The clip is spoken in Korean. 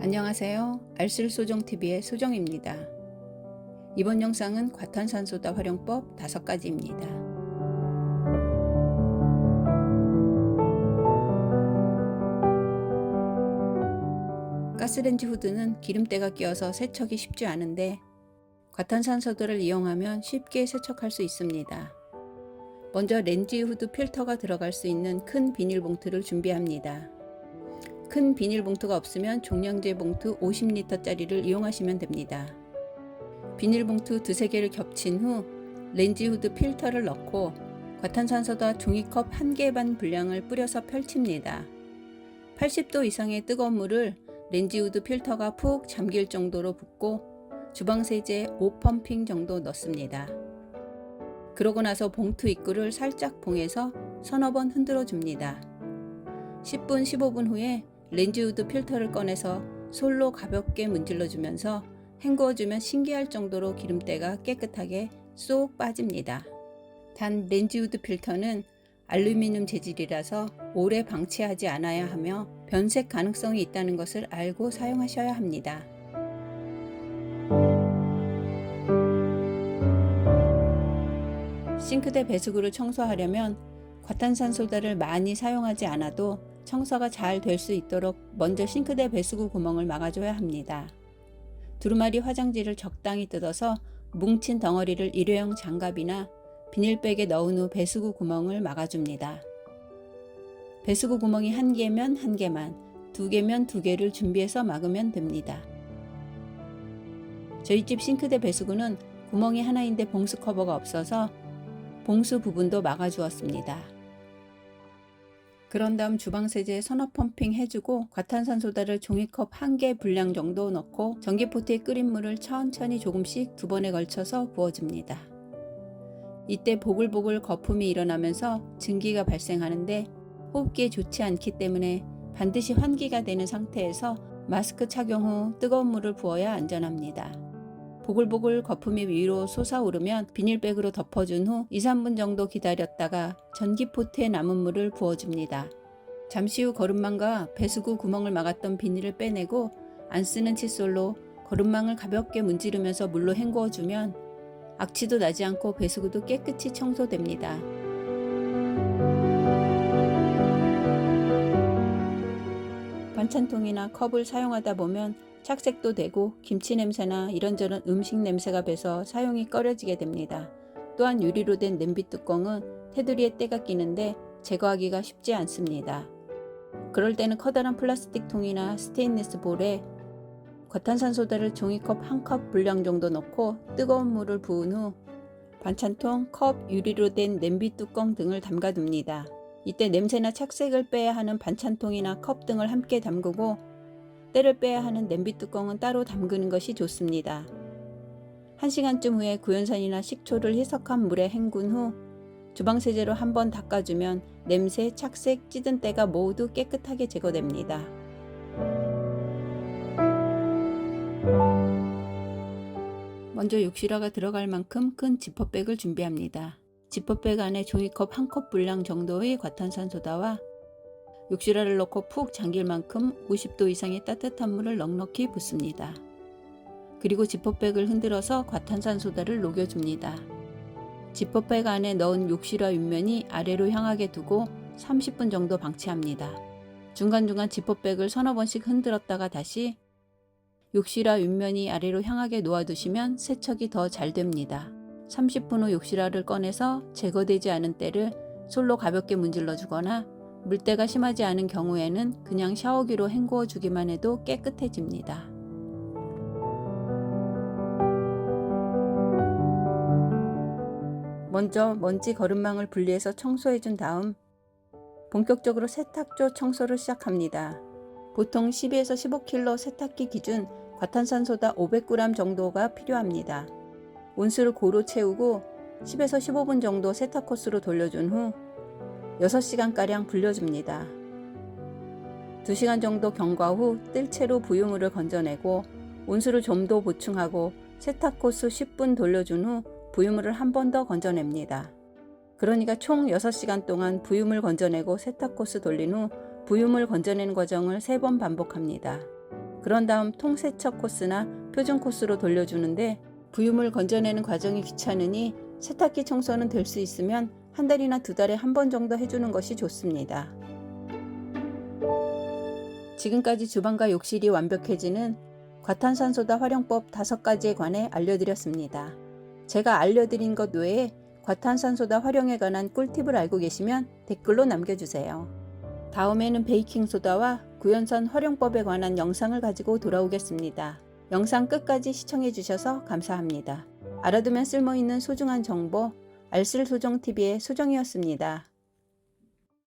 안녕하세요. 알쓸소정TV의 소정입니다. 이번 영상은 과탄산소다 활용법 5가지입니다. 가스레인지 후드는 기름때가 끼어서 세척이 쉽지 않은데 과탄산소다를 이용하면 쉽게 세척할 수 있습니다. 먼저 렌지 후드 필터가 들어갈 수 있는 큰 비닐봉투를 준비합니다. 큰 비닐봉투가 없으면 종량제 봉투 50리터짜리를 이용하시면 됩니다. 비닐봉투 두세 개를 겹친 후 렌지 후드 필터를 넣고 과탄산소다 종이컵 1개 반 분량을 뿌려서 펼칩니다. 80도 이상의 뜨거운 물을 렌지 후드 필터가 푹 잠길 정도로 붓고 주방세제 5펌핑 정도 넣습니다. 그러고 나서 봉투 입구를 살짝 봉해서 서너 번 흔들어 줍니다. 10분 15분 후에 렌지 후드 필터를 꺼내서 솔로 가볍게 문질러 주면서 헹구어 주면 신기할 정도로 기름때가 깨끗하게 쏙 빠집니다. 단 렌지 후드 필터는 알루미늄 재질이라서 오래 방치하지 않아야 하며 변색 가능성이 있다는 것을 알고 사용하셔야 합니다. 싱크대 배수구를 청소하려면 과탄산소다를 많이 사용하지 않아도 청소가 잘 될 수 있도록 먼저 싱크대 배수구 구멍을 막아줘야 합니다. 두루마리 화장지를 적당히 뜯어서 뭉친 덩어리를 일회용 장갑이나 비닐백에 넣은 후 배수구 구멍을 막아줍니다. 배수구 구멍이 1개면 1개만, 2개면 2개를 준비해서 막으면 됩니다. 저희 집 싱크대 배수구는 구멍이 하나인데 봉수 커버가 없어서 봉수 부분도 막아주었습니다. 그런 다음 주방세제 서너 펌핑 해주고 과탄산소다를 종이컵 1개 분량 정도 넣고 전기포트에 끓인 물을 천천히 조금씩 2번에 걸쳐서 부어줍니다. 이때 보글보글 거품이 일어나면서 증기가 발생하는데 호흡기에 좋지 않기 때문에 반드시 환기가 되는 상태에서 마스크 착용 후 뜨거운 물을 부어야 안전합니다. 보글보글 거품이 위로 솟아오르면 비닐백으로 덮어준 후 2-3분 정도 기다렸다가 전기포트에 남은 물을 부어줍니다. 잠시 후 거름망과 배수구 구멍을 막았던 비닐을 빼내고 안 쓰는 칫솔로 거름망을 가볍게 문지르면서 물로 헹구어주면 악취도 나지 않고 배수구도 깨끗이 청소됩니다. 반찬통이나 컵을 사용하다 보면 착색도 되고 김치 냄새나 이런저런 음식 냄새가 배서 사용이 꺼려지게 됩니다. 또한 유리로 된 냄비 뚜껑은 테두리에 때가 끼는데 제거하기가 쉽지 않습니다. 그럴 때는 커다란 플라스틱 통이나 스테인리스 볼에 과탄산소다를 종이컵 1컵 분량 정도 넣고 뜨거운 물을 부은 후 반찬통, 컵, 유리로 된 냄비 뚜껑 등을 담가둡니다. 이때 냄새나 착색을 빼야 하는 반찬통이나 컵 등을 함께 담그고 때를 빼야 하는 냄비 뚜껑은 따로 담그는 것이 좋습니다. 1시간쯤 후에 구연산이나 식초를 희석한 물에 헹군 후 주방세제로 한번 닦아주면 냄새, 착색, 찌든 때가 모두 깨끗하게 제거됩니다. 먼저 욕실화가 들어갈 만큼 큰 지퍼백을 준비합니다. 지퍼백 안에 종이컵 1컵 분량 정도의 과탄산소다와 욕실화를 넣고 푹 잠길 만큼 50도 이상의 따뜻한 물을 넉넉히 붓습니다. 그리고 지퍼백을 흔들어서 과탄산소다를 녹여줍니다. 지퍼백 안에 넣은 욕실화 윗면이 아래로 향하게 두고 30분 정도 방치합니다. 중간중간 지퍼백을 서너 번씩 흔들었다가 다시 욕실화 윗면이 아래로 향하게 놓아두시면 세척이 더 잘 됩니다. 30분 후 욕실화를 꺼내서 제거되지 않은 때를 솔로 가볍게 문질러 주거나 물때가 심하지 않은 경우에는 그냥 샤워기로 헹구어 주기만 해도 깨끗해집니다. 먼저 먼지 거름망을 분리해서 청소해 준 다음 본격적으로 세탁조 청소를 시작합니다. 보통 12에서 15kg 세탁기 기준 과탄산소다 500g 정도가 필요합니다. 온수를 고루 채우고 10에서 15분 정도 세탁 코스로 돌려준 후 6시간가량 불려줍니다. 2시간 정도 경과 후 뜰채로 부유물을 건져내고 온수를 좀 더 보충하고 세탁 코스 10분 돌려준 후 부유물을 한 번 더 건져냅니다. 그러니까 총 6시간 동안 부유물 건져내고 세탁 코스 돌린 후 부유물 건져내는 과정을 3번 반복합니다. 그런 다음 통세척 코스나 표준 코스로 돌려주는데 부유물 건져내는 과정이 귀찮으니 세탁기 청소는 될 수 있으면 한 달이나 두 달에 한 번 정도 해주는 것이 좋습니다. 지금까지 주방과 욕실이 완벽해지는 과탄산소다 활용법 5가지에 관해 알려드렸습니다. 제가 알려드린 것 외에 과탄산소다 활용에 관한 꿀팁을 알고 계시면 댓글로 남겨주세요. 다음에는 베이킹소다와 구연산 활용법에 관한 영상을 가지고 돌아오겠습니다. 영상 끝까지 시청해주셔서 감사합니다. 알아두면 쓸모있는 소중한 정보, 알쓸소정TV의 소정이었습니다.